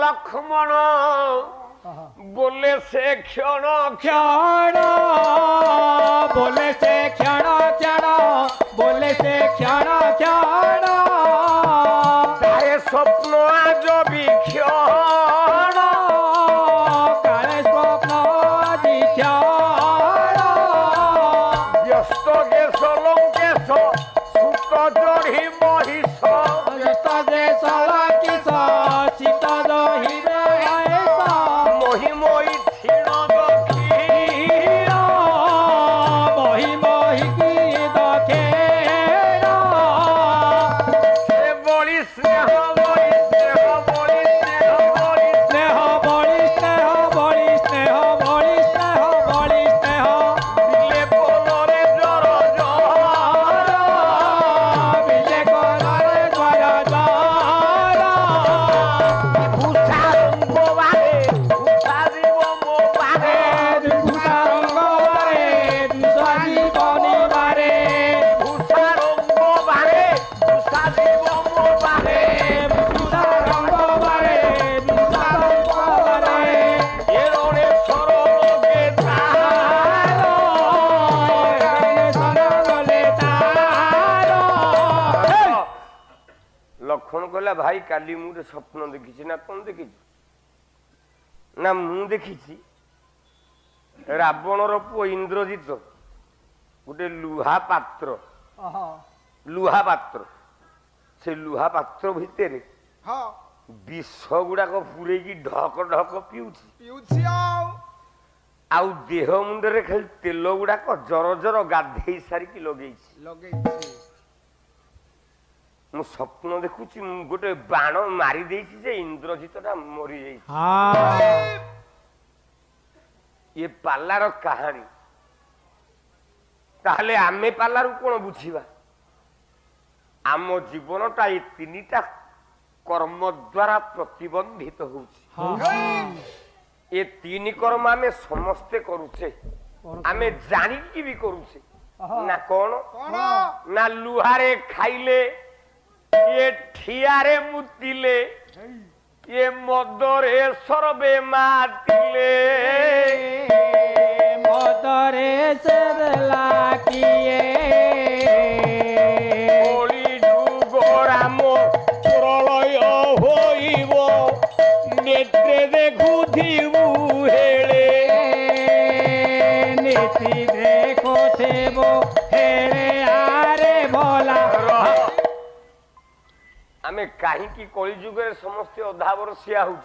লক্ষ্মণ বলে সে ক্ষণ क्षण बोले से क्षण क्षण बोले से क्षण क्षण তারে স্বপ্ন আজ বিক্ষণ काले स्वप्न क्षण ব্যস্ত গেছ লঙ্কেশ সুত চড়ি মহিষ जे साला किसा सीता दही মহিময়ী ক্ষীণ দক্ষিণ মহি মহি কি দখে সে বড়ি স্নেহ বড়ি স্নেহ বড়ি স্নেহ বড়ি স্নেহ বড়ি স্নেহ বড়ি স্নেহ বড়ি স্নেহ বড়ি স্নেহ দিলে পলরে জর জর বিলে করে জয় জয় উষারঙ্গ বারে উষা জীব মো বারে দুসারঙ্গ বারে দুসারি বনিবারে উষারঙ্গ বারে উষা জীব মো বারে দুসারঙ্গ বারে দুসারঙ্গ বারে এরণে সরলকে তার লক্ষণ কহিলা ভাই কালি মু ଗୋଟେ ସ୍ୱପ୍ନ ଦେଖିଛି ନା କଣ ଦେଖିଛୁ ନା ମୁଁ ଦେଖିଛି ରାବଣର ପୁଅ ଇନ୍ଦ୍ରଜିତ ଗୋଟେ ଲୁହା ପାତ୍ର ସେ ଲୁହା ପାତ୍ର ଭିତରେ ବିଷ ଗୁଡାକ ପୁରେଇକି ଢକ ଢକ ପିଉଛି ଆଉ ଦେହ ମୁଣ୍ଡରେ ଖାଲି ତେଲ ଗୁଡାକ ଜର ଜର ଗାଧେଇ ସାରିକି ଲଗେଇଛି ମୁଁ ସ୍ୱପ୍ନ ଦେଖୁଛି ମୁଁ ଗୋଟେ ବାଣ ମାରି ଦେଇଛି ଯେ ଇନ୍ଦ୍ରଜିତ ଟା ମରିଯାଇଛି ଇଏ ପାଲାର କାହାଣୀ ତାହେଲେ ଆମେ ପାଲାରୁ କଣ ବୁଝିବା ଆମ ଜୀବନଟା ଏ ତିନିଟା କର୍ମ ଦ୍ୱାରା ପ୍ରତିବନ୍ଧିତ ହଉଛି ଏ ତିନି କର୍ମ ଆମେ ସମସ୍ତେ କରୁଛେ ଆମେ ଜାଣିକି ବି କରୁଛେ ନା କଣ ନା ଲୁହାରେ ଖାଇଲେ ये ठियारे मुतिले ये मदरे सरबे मातिले मदरे सरला किए ओली जुगराम प्रलय होइब नेत्रे देखुथिबु हेले नीति देखो थेबो हेरे आरे भोला आमे काहींकी कली जुगरे समस्त अधा बरसिया होउछ